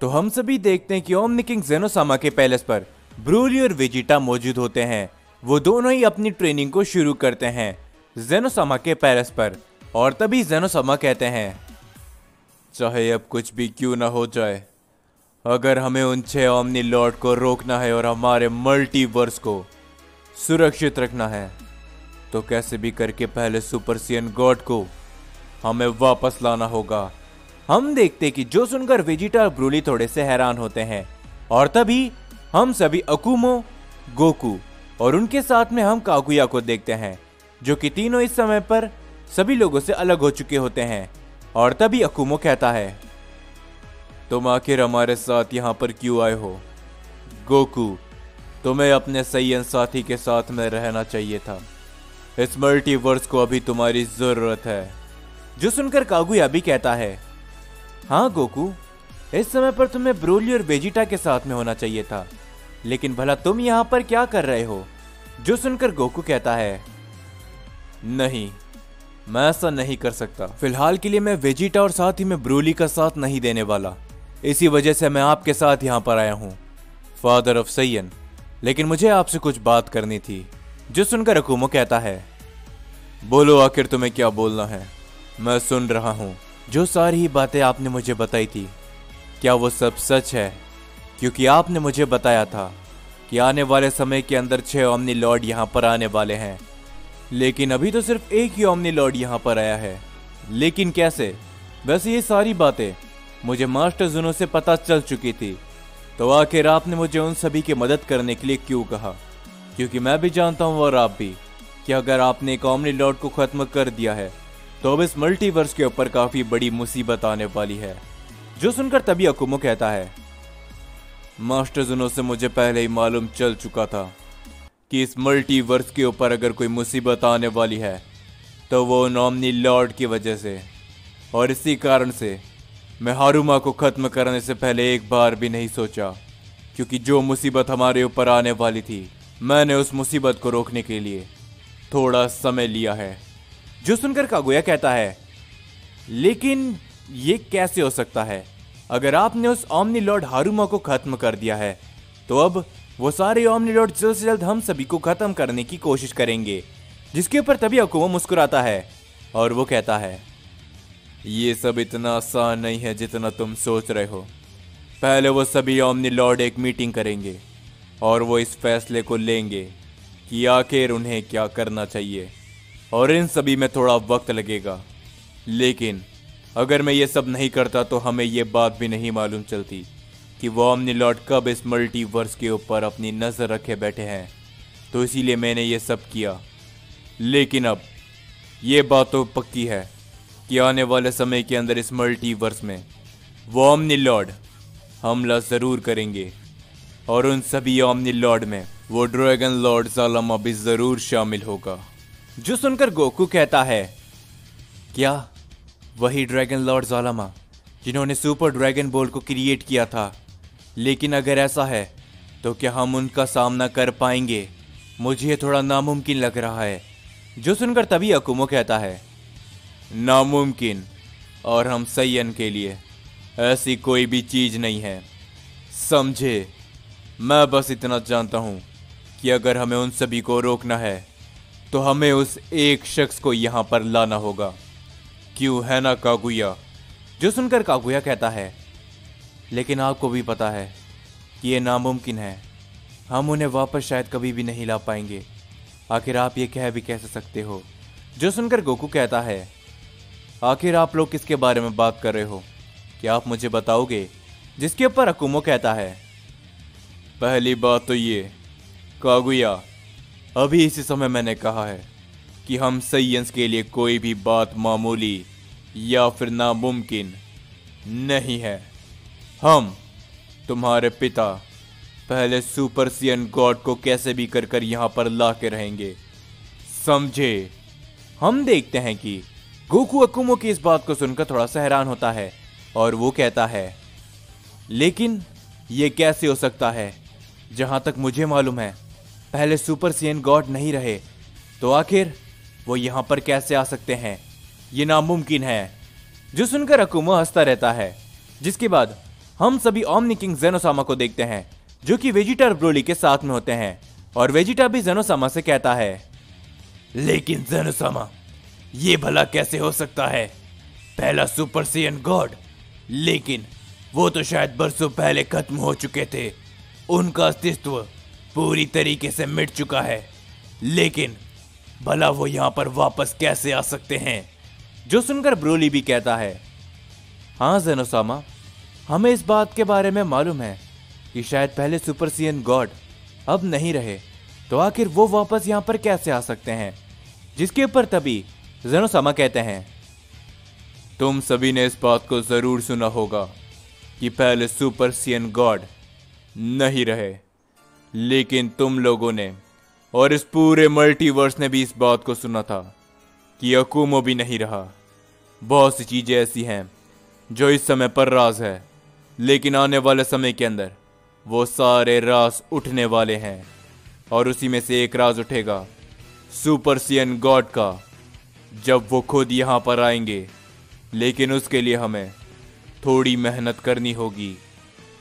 तो हम सभी देखते हैं कि ओमनी किंग जेनोसामा के पैलेस पर ब्रोली और वेजिटा मौजूद होते हैं। वो दोनों ही अपनी ट्रेनिंग को शुरू करते हैं जेनोसामा के पैलेस पर। और तभी जेनोसामा कहते हैं, चाहे अब कुछ भी क्यों ना हो जाए, अगर हमें उन 6 ओमनी लॉर्ड को रोकना है और हमारे मल्टीवर्स को सुरक्षित रखना है, तो कैसे भी करके पहले सुपर सियन गॉड को हमें वापस लाना होगा। हम देखते कि जो सुनकर वेजिटा और ब्रोली थोड़े से हैरान होते हैं। और तभी हम सभी अकुमो, गोकू और उनके साथ में हम कागुया को देखते हैं, जो कि तीनों इस समय पर सभी लोगों से अलग हो चुके होते हैं। और तभी अकुमो कहता है, तुम आखिर हमारे साथ यहाँ पर क्यों आए हो? गोकू, तुम्हें अपने सैयन साथी के साथ में रहना चाहिए था। इस मल्टीवर्स को अभी तुम्हारी जरूरत है। जो सुनकर कागुया भी कहता है, हाँ गोकू, इस समय पर तुम्हें ब्रोली और वेजिटा के साथ में होना चाहिए था, लेकिन भला तुम यहाँ पर क्या कर रहे हो? जो सुनकर गोकू कहता है, नहीं, मैं ऐसा नहीं कर सकता। फिलहाल के लिए मैं वेजिटा और साथ ही में ब्रोली का साथ नहीं देने वाला। इसी वजह से मैं आपके साथ यहाँ पर आया हूँ, फादर ऑफ सैयन। लेकिन मुझे आपसे कुछ बात करनी थी। जो सुनकर अकुमो कहता है, बोलो, आखिर तुम्हें क्या बोलना है? मैं सुन रहा हूँ। जो सारी ही बातें आपने मुझे बताई थी, क्या वो सब सच है? क्योंकि आपने मुझे बताया था कि आने वाले समय के अंदर 6 ओमनी लॉर्ड यहाँ पर आने वाले हैं, लेकिन अभी तो सिर्फ एक ही ओमनी लॉर्ड यहाँ पर आया है। लेकिन कैसे? वैसे ये सारी बातें मुझे मास्टर जुनो से पता चल चुकी थी, तो आखिर आपने मुझे उन सभी की मदद करने के लिए क्यों कहा? क्योंकि मैं भी जानता हूँ और आप भी, कि अगर आपने एक ओमनी लॉर्ड को खत्म कर दिया है तो अब इस मल्टीवर्स के ऊपर काफी बड़ी मुसीबत आने वाली है। जो सुनकर तभी अकुमो कहता है, मास्टर जुनो से मुझे पहले ही मालूम चल चुका था कि इस मल्टीवर्स के ऊपर अगर कोई मुसीबत आने वाली है तो वो ओमनी लॉर्ड की वजह से, और इसी कारण से मैं हारुमा को खत्म करने से पहले एक बार भी नहीं सोचा, क्योंकि जो मुसीबत हमारे ऊपर आने वाली थी, मैंने उस मुसीबत को रोकने के लिए थोड़ा समय लिया है। जो सुनकर कागुया कहता है, लेकिन ये कैसे हो सकता है? अगर आपने उस ओमनी लॉर्ड हारुमा को खत्म कर दिया है तो अब वो सारे ओमनी लॉर्ड जल्द से जल्द हम सभी को खत्म करने की कोशिश करेंगे। जिसके ऊपर तभी अकुमो मुस्कुराता है और वो कहता है, ये सब इतना आसान नहीं है जितना तुम सोच रहे हो। पहले वो सभी ओमनी लॉर्ड एक मीटिंग करेंगे और वो इस फैसले को लेंगे कि आखिर उन्हें क्या करना चाहिए, और इन सभी में थोड़ा वक्त लगेगा। लेकिन अगर मैं ये सब नहीं करता तो हमें ये बात भी नहीं मालूम चलती कि वो ओमनी लॉर्ड कब इस मल्टीवर्स के ऊपर अपनी नज़र रखे बैठे हैं। तो इसीलिए मैंने ये सब किया। लेकिन अब ये बात तो पक्की है कि आने वाले समय के अंदर इस मल्टीवर्स में वो ओमनी लॉर्ड हमला ज़रूर करेंगे, और उन सभी ओमनी लॉर्ड में वो ड्रैगन लॉर्ड ज़ालामा भी ज़रूर शामिल होगा। जो सुनकर गोकू कहता है, क्या वही ड्रैगन लॉर्ड ज़ालामा जिन्होंने सुपर ड्रैगन बॉल को क्रिएट किया था? लेकिन अगर ऐसा है तो क्या हम उनका सामना कर पाएंगे? मुझे ये थोड़ा नामुमकिन लग रहा है। जो सुनकर तभी अकुमो कहता है, नामुमकिन? और हम सैयन के लिए ऐसी कोई भी चीज़ नहीं है, समझे? मैं बस इतना जानता हूँ कि अगर हमें उन सभी को रोकना है तो हमें उस एक शख्स को यहाँ पर लाना होगा। क्यों, है ना कागुया? जो सुनकर कागुया कहता है, लेकिन आपको भी पता है कि ये नामुमकिन है। हम उन्हें वापस शायद कभी भी नहीं ला पाएंगे। आखिर आप ये कह भी कैसे सकते हो? जो सुनकर गोकू कहता है, आखिर आप लोग किसके बारे में बात कर रहे हो? क्या आप मुझे बताओगे? जिसके ऊपर अकुमो कहता है, पहली बात तो ये कागुया, अभी इसी समय मैंने कहा है कि हम सैयंस के लिए कोई भी बात मामूली या फिर नामुमकिन नहीं है। हम तुम्हारे पिता पहले सुपर सियन गॉड को कैसे भी कर कर यहाँ पर ला के रहेंगे, समझे? हम देखते हैं कि गोकू अकुमो की इस बात को सुनकर थोड़ा सा हैरान होता है और वो कहता है, लेकिन ये कैसे हो सकता है? जहां तक मुझे मालूम है पहले सुपर सियन गॉड नहीं रहे, तो आखिर वो यहाँ पर कैसे आ सकते हैं? ये नामुमकिन है। जो सुनकर अकुमो हंसता रहता है। जिसके बाद हम सभी ओमनी किंग ज़ेनोसामा को देखते हैं जो कि वेजिटा और ब्रोली के साथ में होते हैं और वेजिटा भी ज़ेनोसामा से कहता है, लेकिन ज़ेनोसामा, ये भला कैसे हो सकता है? पहला सुपर सैयन गॉड, लेकिन वो तो शायद बरसों पहले खत्म हो चुके थे। उनका अस्तित्व पूरी तरीके से मिट चुका है, लेकिन भला वो यहाँ पर वापस कैसे आ सकते हैं? जो सुनकर ब्रोली भी कहता है, हाँ ज़ेनोसामा, हमें इस बात के बारे में मालूम है कि शायद पहले सुपर सैयन गॉड अब नहीं रहे, तो आखिर वो वापस यहाँ पर कैसे आ सकते हैं? जिसके ऊपर तभी ज़ेनोसामा कहते हैं, तुम सभी ने इस बात को जरूर सुना होगा कि पहले सुपर सैयन गॉड नहीं रहे, लेकिन तुम लोगों ने और इस पूरे मल्टीवर्स ने भी इस बात को सुना था कि अकुमो भी नहीं रहा। बहुत सी चीजें ऐसी हैं जो इस समय पर राज है, लेकिन आने वाले समय के अंदर वो सारे राज उठने वाले हैं और उसी में से एक राज उठेगा सुपर सैयन गॉड का, जब वो खुद यहाँ पर आएंगे। लेकिन उसके लिए हमें थोड़ी मेहनत करनी होगी।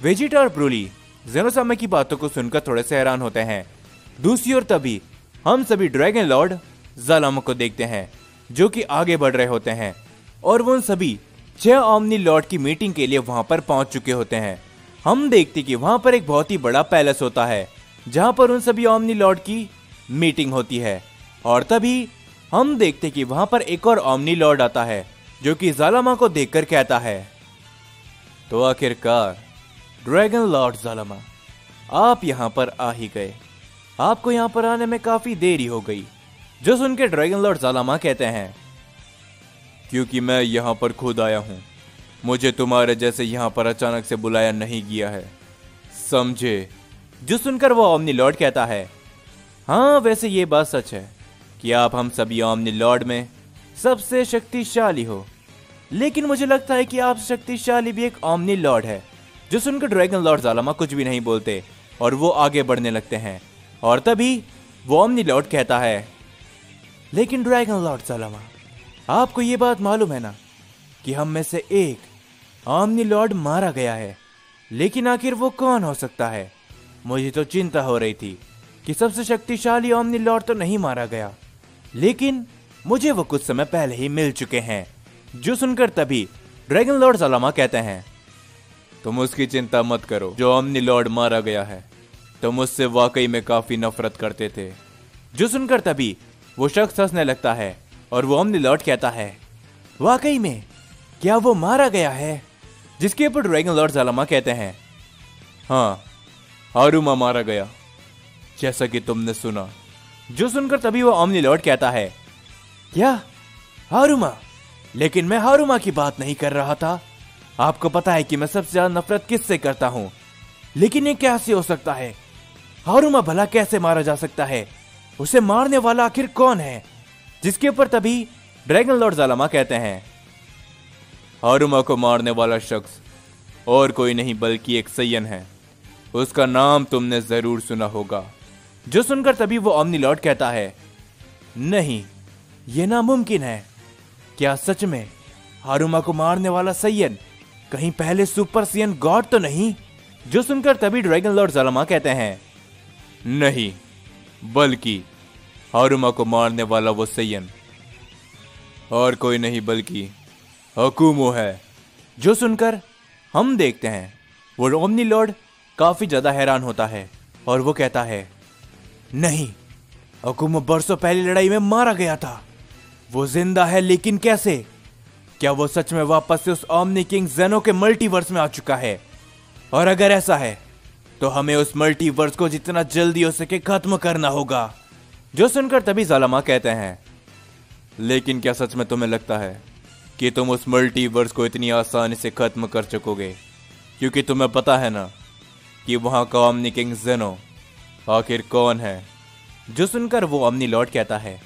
वेजिटा और ब्रोली ज़ेनोसामा की बातों को सुनकर थोड़े से हैरान होते हैं। दूसरी ओर तभी हम सभी ड्रैगन लॉर्ड ज़ालामा को देखते हैं जो कि आगे बढ़ रहे होते हैं और वो उन सभी 6 ओमनी लॉर्ड की मीटिंग के लिए वहां पर पहुंच चुके होते हैं। हम देखते कि वहां पर एक बहुत ही बड़ा पैलेस होता है जहां पर उन सभी ओमनी लॉर्ड की मीटिंग होती है और तभी हम देखते कि वहां पर एक और ओमनी लॉर्ड आता है जो कि ज़ालामा को देखकर कहता है, तो आखिरकार ड्रैगन लॉर्ड ज़ालामा, आप यहां पर आ ही गए। आपको यहां पर आने में काफी देरी हो गई। जो सुनकर ड्रैगन लॉर्ड ज़ालामा कहते हैं, क्योंकि मैं यहां पर खुद आया हूं, मुझे तुम्हारे जैसे यहां पर अचानक से बुलाया नहीं गया है, समझे? जो सुनकर वो ओमनी लॉर्ड कहता है, हाँ वैसे ये बात सच है कि आप हम सभी ओमनी लॉर्ड में सबसे शक्तिशाली हो, लेकिन मुझे लगता है कि आप शक्तिशाली भी एक ओमनी लॉर्ड है। जो सुनकर ड्रैगन लॉर्ड ज़ालामा कुछ भी नहीं बोलते और वो आगे बढ़ने लगते हैं और तभी वो ओमनी लॉर्ड कहता है, लेकिन ड्रैगन लॉर्ड ज़ालामा, आपको ये बात मालूम है ना कि हम में से एक ओमनी लॉर्ड मारा गया है, लेकिन आखिर वो कौन हो सकता है? मुझे तो चिंता हो रही थी कि सबसे शक्तिशाली ओमनी लॉर्ड तो नहीं मारा गया, लेकिन मुझे वो कुछ समय पहले ही मिल चुके हैं। जो सुनकर तभी ड्रैगन लॉर्ड ज़ालामा कहते हैं, तुम उसकी चिंता मत करो, जो ओमनी लॉर्ड मारा गया है तुम उससे वाकई में काफी नफरत करते थे। जो सुनकर तभी वो शख्स हंसने लगता है और वो ओमनी लॉर्ड कहता है, वाकई में क्या वो मारा गया है? जिसके ऊपर ड्रैगन लॉर्ड ज़ालामा कहते हैं, हाँ, हारुमा मारा गया, जैसा कि तुमने सुना। जो सुनकर तभी वो ओमनी लॉर्ड कहता है, क्या हारुमा? लेकिन मैं हारुमा की बात नहीं कर रहा था। आपको पता है कि मैं सबसे ज्यादा नफरत किससे करता हूं, लेकिन ये कैसे हो सकता है? हारुमा भला कैसे मारा जा सकता है? उसे मारने वाला आखिर कौन है? जिसके ऊपर तभी ड्रैगन लॉर्ड ज़ालामा कहते हैं, हारुमा को मारने वाला शख्स और कोई नहीं बल्कि एक सैयन है, उसका नाम तुमने जरूर सुना होगा। जो सुनकर तभी वो ओमनी लॉर्ड कहता है, नहीं, यह नामुमकिन है। क्या सच में हारुमा को मारने वाला सैयन कहीं पहले सुपर सैयन गॉड तो नहीं? जो सुनकर तभी ड्रैगन लॉर्ड ज़ालामा कहते हैं, नहीं, बल्कि हारुमा को मारने वाला वो सैयन और कोई नहीं बल्कि अकुमो है। जो सुनकर हम देखते हैं वो ओमनी लॉर्ड काफी ज्यादा हैरान होता है और वो कहता है, नहीं, अकुमो बरसों पहली लड़ाई में मारा गया था। वो जिंदा है, लेकिन कैसे? क्या वो सच में वापस से उस ओमनी किंग ज़ेनो के मल्टीवर्स में आ चुका है? और अगर ऐसा है तो हमें उस मल्टीवर्स को जितना जल्दी हो सके खत्म करना होगा। जो सुनकर तभी ज़ालामा कहते हैं, लेकिन क्या सच में तुम्हें लगता है कि तुम उस मल्टीवर्स को इतनी आसानी से खत्म कर सकोगे? क्योंकि तुम्हें पता है ना कि वहां का ओमनी किंग ज़ेनो आखिर कौन है? जो सुनकर वो ओमनी लॉर्ड कहता है,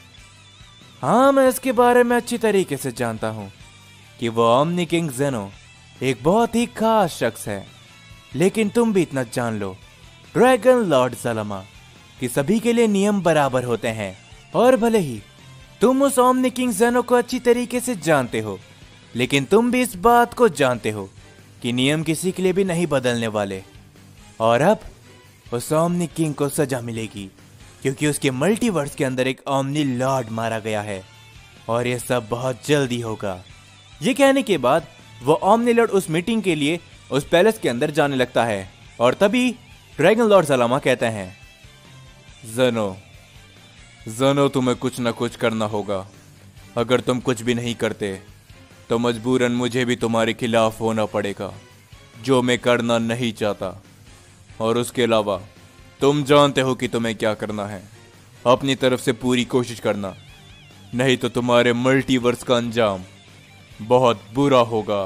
हाँ, मैं इसके बारे में अच्छी तरीके से जानता हूं कि वो ओमनी किंग ज़ेनो एक बहुत ही खास शख्स है, लेकिन तुम भी इतना जान लो ड्रैगन लॉर्ड ज़ालामा कि सभी के लिए नियम बराबर होते हैं। और भले ही तुम उस ओमनी किंग ज़ेनो को अच्छी तरीके से जानते हो, लेकिन तुम भी इस बात को जानते हो कि नियम किसी के लिए भी नहीं बदलने वाले। और अब उस ओमनी किंग को सजा मिलेगी क्योंकि उसके मल्टीवर्स के अंदर एक ओमनी लॉर्ड मारा गया है और यह सब बहुत जल्दी होगा। ये कहने के बाद वो ओमनी लॉर्ड उस मीटिंग के लिए उस पैलेस के अंदर जाने लगता है और तभी ड्रैगन लॉर्ड ज़लामा कहते हैं, ज़नो तुम्हें कुछ ना कुछ करना होगा। अगर तुम कुछ भी नहीं करते तो मजबूरन मुझे भी तुम्हारे खिलाफ होना पड़ेगा, जो मैं करना नहीं चाहता। और उसके अलावा तुम जानते हो कि तुम्हें क्या करना है। अपनी तरफ से पूरी कोशिश करना, नहीं तो तुम्हारे मल्टीवर्स का अंजाम बहुत बुरा होगा।